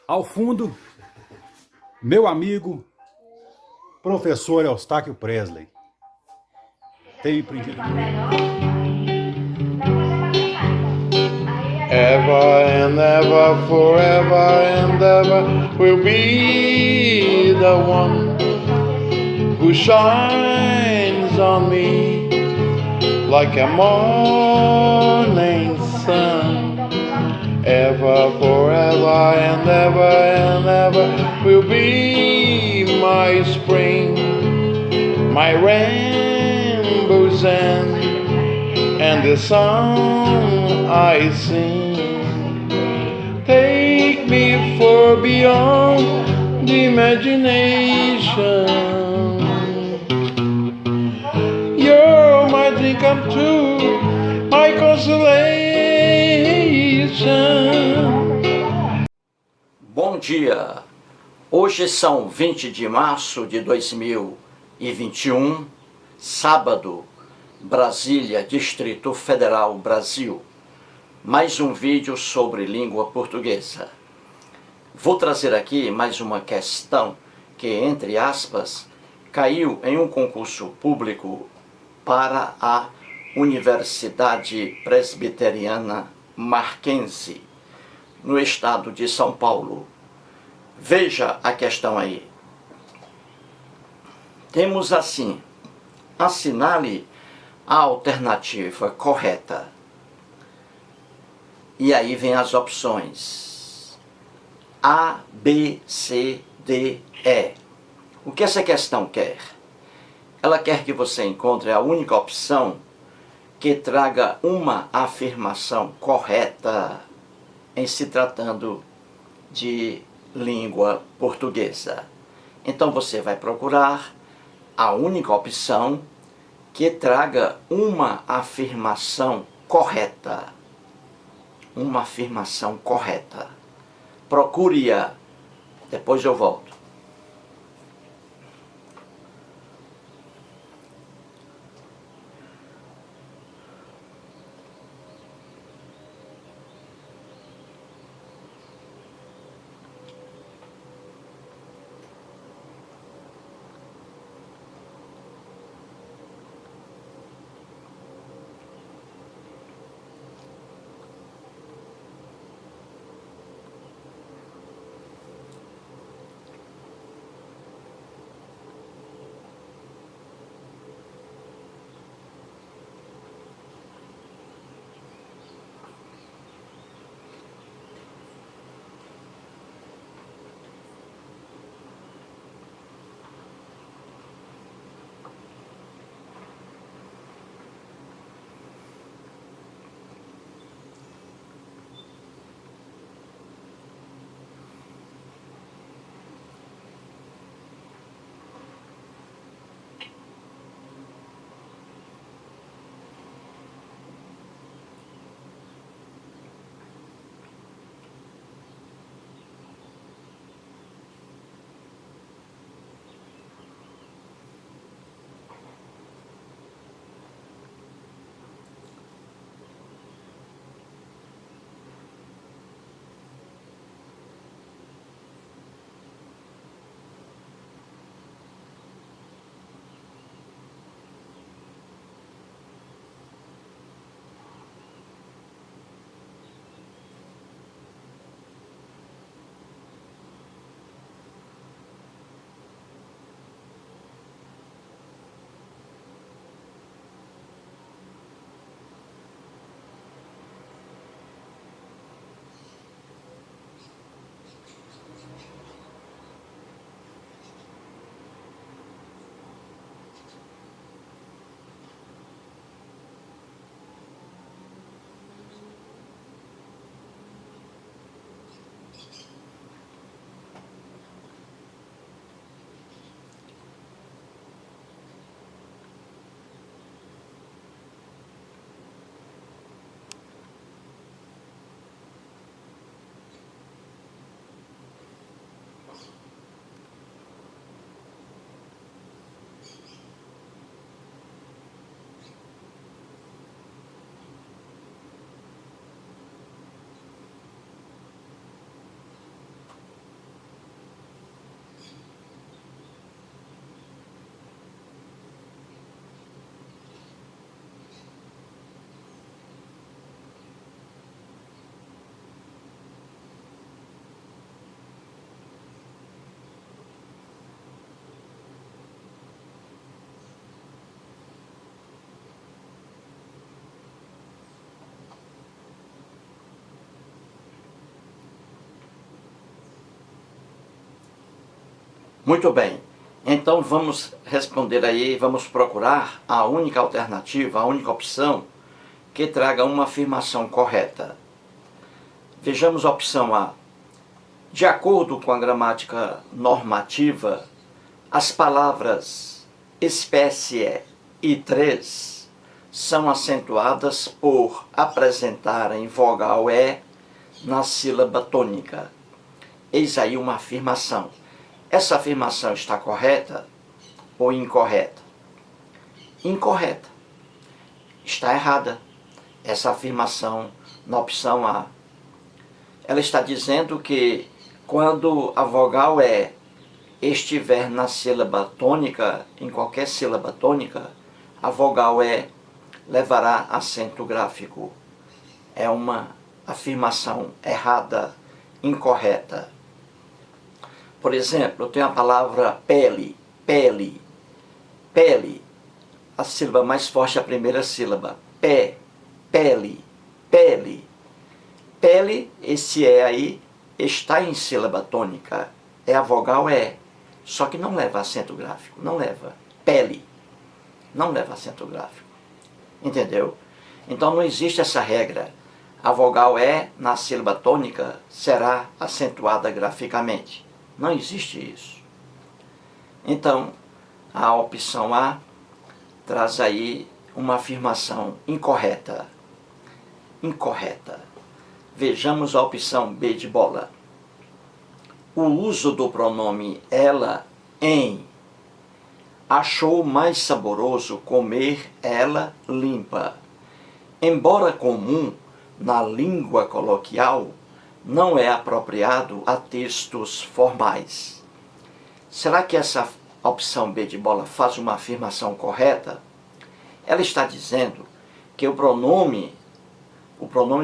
Ao fundo, meu amigo, professor Eustáquio Presley, tem aprendido muito. Ever and ever, forever and ever will be the one who shines on me like a morning sun. Ever, forever and ever will be my spring, my rainbow's and the song I sing. Take me far beyond the imagination. You're my dream come true, my consolation. Bom dia! Hoje são 20 de março de 2021, sábado, Brasília, Distrito Federal, Brasil. Mais um vídeo sobre língua portuguesa. Vou trazer aqui mais uma questão que, entre aspas, caiu em um concurso público para a Universidade Presbiteriana Mackenzie, no estado de São Paulo. Veja a questão aí. Temos assim: assinale a alternativa correta. E aí vem as opções A, B, C, D, E. O que essa questão quer? Ela quer que você encontre a única opção que traga uma afirmação correta em se tratando de língua portuguesa. Então você vai procurar a única opção que traga uma afirmação correta. Uma afirmação correta. Procure-a. Depois eu volto. Muito bem. Então vamos responder aí, vamos procurar a única alternativa, a única opção que traga uma afirmação correta. Vejamos a opção A. De acordo com a gramática normativa, as palavras espécie e três são acentuadas por apresentarem vogal E na sílaba tônica. Eis aí uma afirmação. Essa afirmação está correta ou incorreta? Incorreta. Está errada essa afirmação na opção A. Ela está dizendo que quando a vogal E estiver na sílaba tônica, em qualquer sílaba tônica, a vogal E levará acento gráfico. É uma afirmação errada, incorreta. Por exemplo, eu tenho a palavra pele, pele, pele. A sílaba mais forte é a primeira sílaba. Pé, pele, pele. Pele, esse E aí, está em sílaba tônica. É a vogal E. Só que não leva acento gráfico. Não leva. Pele. Não leva acento gráfico. Entendeu? Então não existe essa regra. A vogal E na sílaba tônica será acentuada graficamente. Não existe isso. Então, a opção A traz aí uma afirmação incorreta. Incorreta. Vejamos a opção B de bola. O uso do pronome ela em achou mais saboroso comer ela limpa. Embora comum na língua coloquial, não é apropriado a textos formais. Será que essa opção B de bola faz uma afirmação correta? Ela está dizendo que o pronome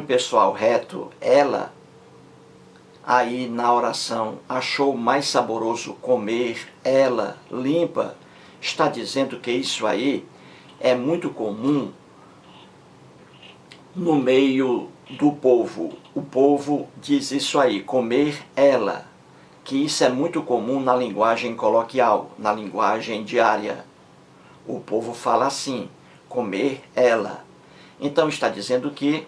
pessoal reto, ela, aí na oração, achou mais saboroso comer ela limpa, está dizendo que isso aí é muito comum no meio do povo. O povo diz isso aí, comer ela, que isso é muito comum na linguagem coloquial, na linguagem diária. O povo fala assim, comer ela. Então está dizendo que,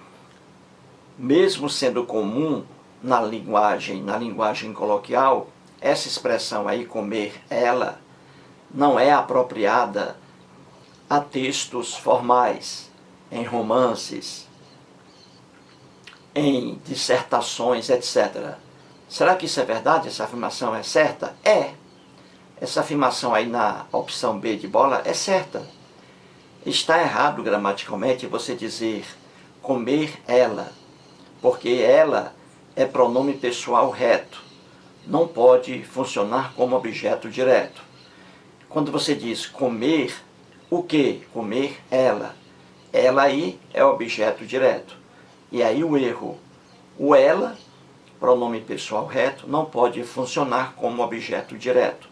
mesmo sendo comum na linguagem coloquial, essa expressão aí, comer ela, não é apropriada a textos formais, em romances, em dissertações, etc. Será que isso é verdade? Essa afirmação é certa? É. Essa afirmação aí na opção B de bola é certa. Está errado gramaticalmente você dizer comer ela, porque ela é pronome pessoal reto. Não pode funcionar como objeto direto. Quando você diz comer, o que? Comer ela. Ela aí é objeto direto. E aí o erro. O ela, pronome pessoal reto, não pode funcionar como objeto direto.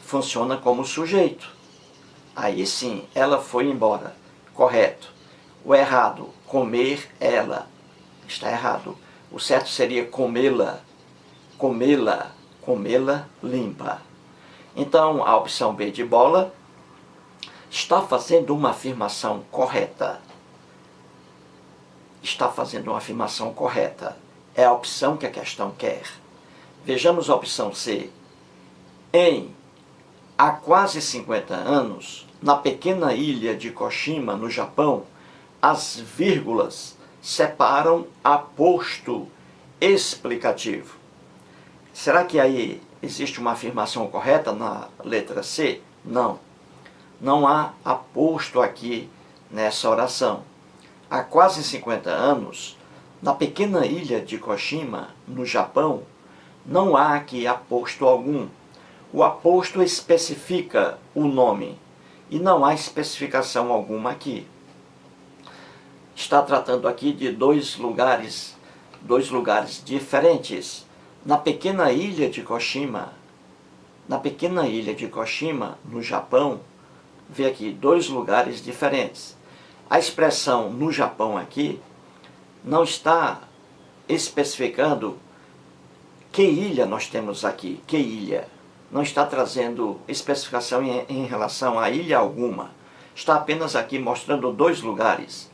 Funciona como sujeito. Aí sim, ela foi embora. Correto. O errado, comer ela. Está errado. O certo seria comê-la. Comê-la. Comê-la limpa. Então, a opção B de bola está fazendo uma afirmação correta. Está fazendo uma afirmação correta. É a opção que a questão quer. Vejamos a opção C. Há quase 50 anos, na pequena ilha de Koshima, no Japão, as vírgulas separam aposto explicativo. Será que aí existe uma afirmação correta na letra C? Não. Não há aposto aqui nessa oração. Há quase 50 anos, na pequena ilha de Koshima, no Japão, não há aqui aposto algum. O aposto especifica o nome e não há especificação alguma aqui. Está tratando aqui de dois lugares diferentes. Na pequena ilha de Koshima, no Japão, vê aqui dois lugares diferentes. A expressão no Japão aqui não está especificando que ilha nós temos aqui, que ilha. não está trazendo especificação em relação a ilha alguma. Está apenas aqui mostrando 2 lugares.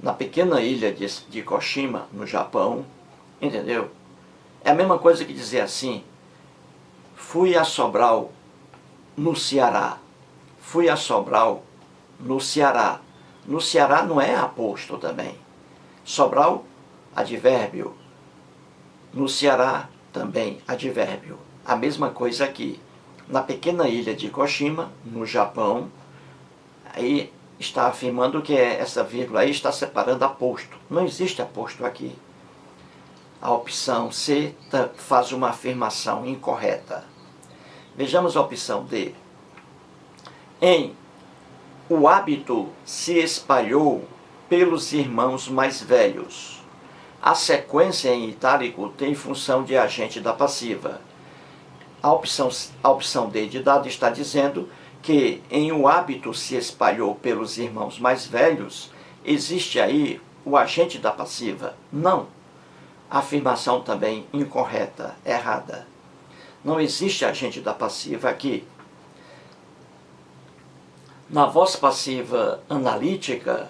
Na pequena ilha de Koshima, no Japão, entendeu? É a mesma coisa que dizer assim, fui a Sobral, no Ceará. Fui a Sobral, no Ceará. No Ceará não é aposto também. Sobral, advérbio. No Ceará, também advérbio. A mesma coisa aqui. Na pequena ilha de Koshima, no Japão, aí está afirmando que essa vírgula aí está separando aposto. Não existe aposto aqui. A opção C faz uma afirmação incorreta. Vejamos a opção D. O hábito se espalhou pelos irmãos mais velhos. A sequência em itálico tem função de agente da passiva. A opção D de dado está dizendo que o hábito se espalhou pelos irmãos mais velhos, existe aí o agente da passiva. Não. Afirmação também incorreta, errada. Não existe agente da passiva aqui. Na voz passiva analítica,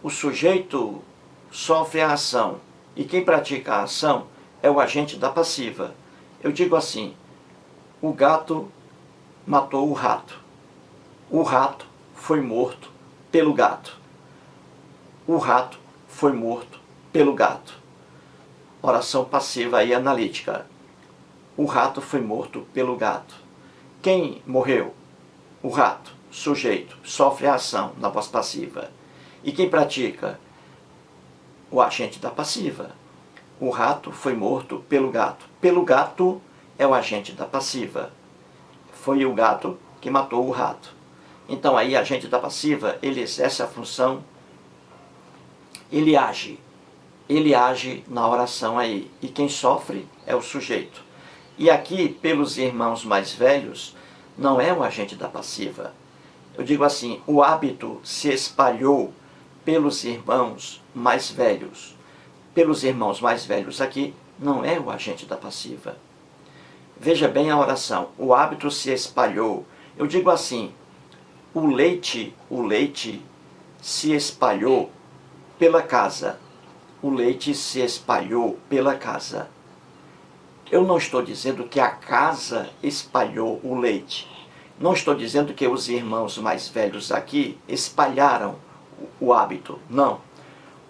o sujeito sofre a ação e quem pratica a ação é o agente da passiva. Eu digo assim, o gato matou o rato. O rato foi morto pelo gato. O rato foi morto pelo gato. Oração passiva e analítica. O rato foi morto pelo gato. Quem morreu? O rato, sujeito, sofre a ação na voz passiva. E quem pratica? O agente da passiva. O rato foi morto pelo gato. Pelo gato é o agente da passiva. Foi o gato que matou o rato. Então aí, agente da passiva, ele exerce a função, ele age na oração aí. E quem sofre é o sujeito. E aqui, pelos irmãos mais velhos, não é o agente da passiva. Eu digo assim, o hábito se espalhou pelos irmãos mais velhos. Pelos irmãos mais velhos aqui, não é o agente da passiva. Veja bem a oração, o hábito se espalhou. Eu digo assim, o leite se espalhou pela casa. O leite se espalhou pela casa. Eu não estou dizendo que a casa espalhou o leite. Não estou dizendo que os irmãos mais velhos aqui espalharam o hábito. Não.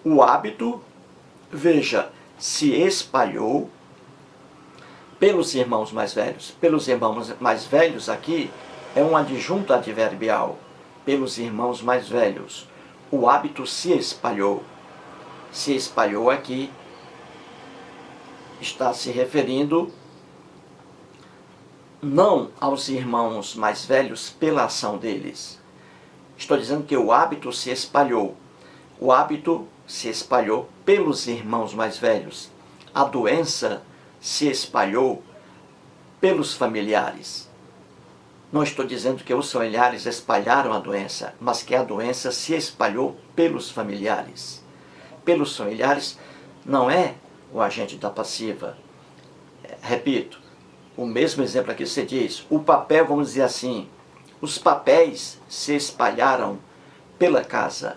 O hábito, veja, se espalhou pelos irmãos mais velhos. Pelos irmãos mais velhos aqui é um adjunto adverbial. Pelos irmãos mais velhos. O hábito se espalhou. Se espalhou aqui está se referindo não aos irmãos mais velhos pela ação deles. Estou dizendo que o hábito se espalhou. O hábito se espalhou pelos irmãos mais velhos. A doença se espalhou pelos familiares. Não estou dizendo que os familiares espalharam a doença, mas que a doença se espalhou pelos familiares. Pelos familiares não é o agente da passiva. Repito, o mesmo exemplo aqui você diz, o papel, vamos dizer assim, os papéis se espalharam pela casa.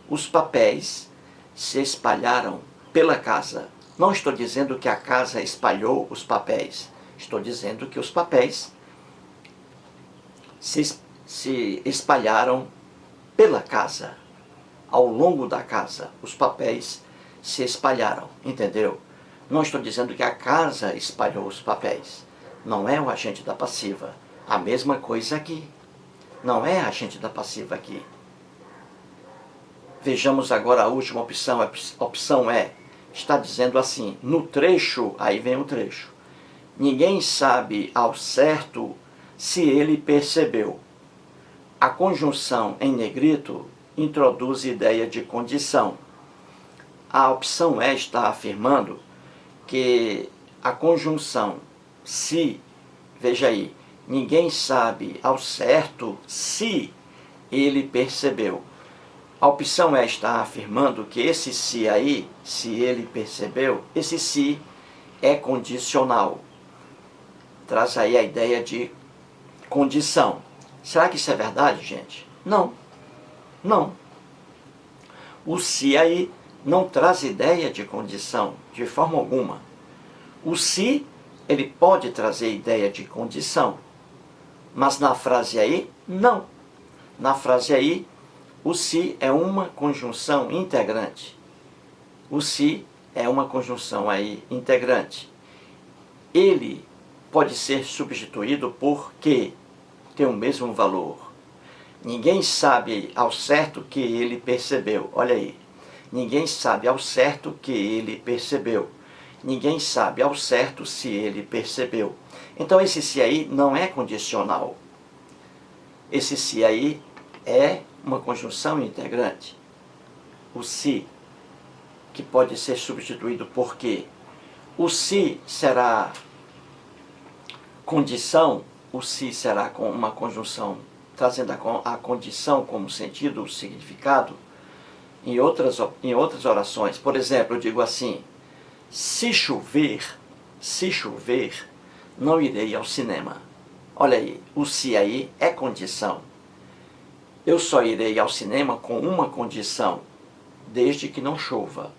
Os papéis se espalharam pela casa. Não estou dizendo que a casa espalhou os papéis. Estou dizendo que os papéis se espalharam pela casa. Ao longo da casa, os papéis se espalharam, entendeu? Não estou dizendo que a casa espalhou os papéis. Não é o agente da passiva. A mesma coisa aqui. Não é agente da passiva aqui. Vejamos agora a última opção. A opção E está dizendo assim, no trecho, aí vem o trecho. Ninguém sabe ao certo se ele percebeu. A conjunção em negrito introduz ideia de condição. A opção E está afirmando que a conjunção se, veja aí, ninguém sabe ao certo se ele percebeu. A opção E está afirmando que esse se aí, se ele percebeu, esse se é condicional. traz aí a ideia de condição. Será que isso é verdade, gente? Não. Não. O se aí não traz ideia de condição, de forma alguma. O se, ele pode trazer ideia de condição, mas na frase aí, não. Na frase aí, o se é uma conjunção integrante. O se é uma conjunção aí integrante. Ele pode ser substituído por que tem o mesmo valor. Ninguém sabe ao certo que ele percebeu. Olha aí. Ninguém sabe ao certo que ele percebeu. Ninguém sabe ao certo se ele percebeu. Então esse se aí não é condicional. Esse se aí é uma conjunção integrante. O se, que pode ser substituído por que. O se será condição, o se será com uma conjunção trazendo a condição como sentido, significado, em outras orações. Por exemplo, eu digo assim: se chover, não irei ao cinema. Olha aí, o se aí é condição. Eu só irei ao cinema com uma condição, desde que não chova.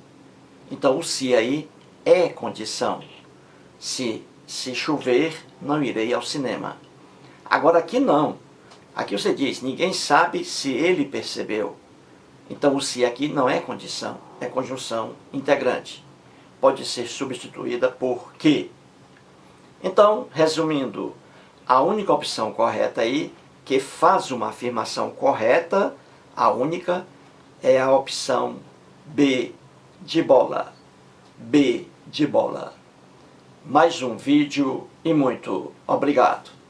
Então o se aí é condição. Se chover, não irei ao cinema. Agora aqui não. Aqui você diz, ninguém sabe se ele percebeu. Então o se aqui não é condição, é conjunção integrante. Pode ser substituída por que. Então, resumindo, a única opção correta aí, que faz uma afirmação correta, a única, é a opção B de bola. B de bola. Mais um vídeo e muito obrigado.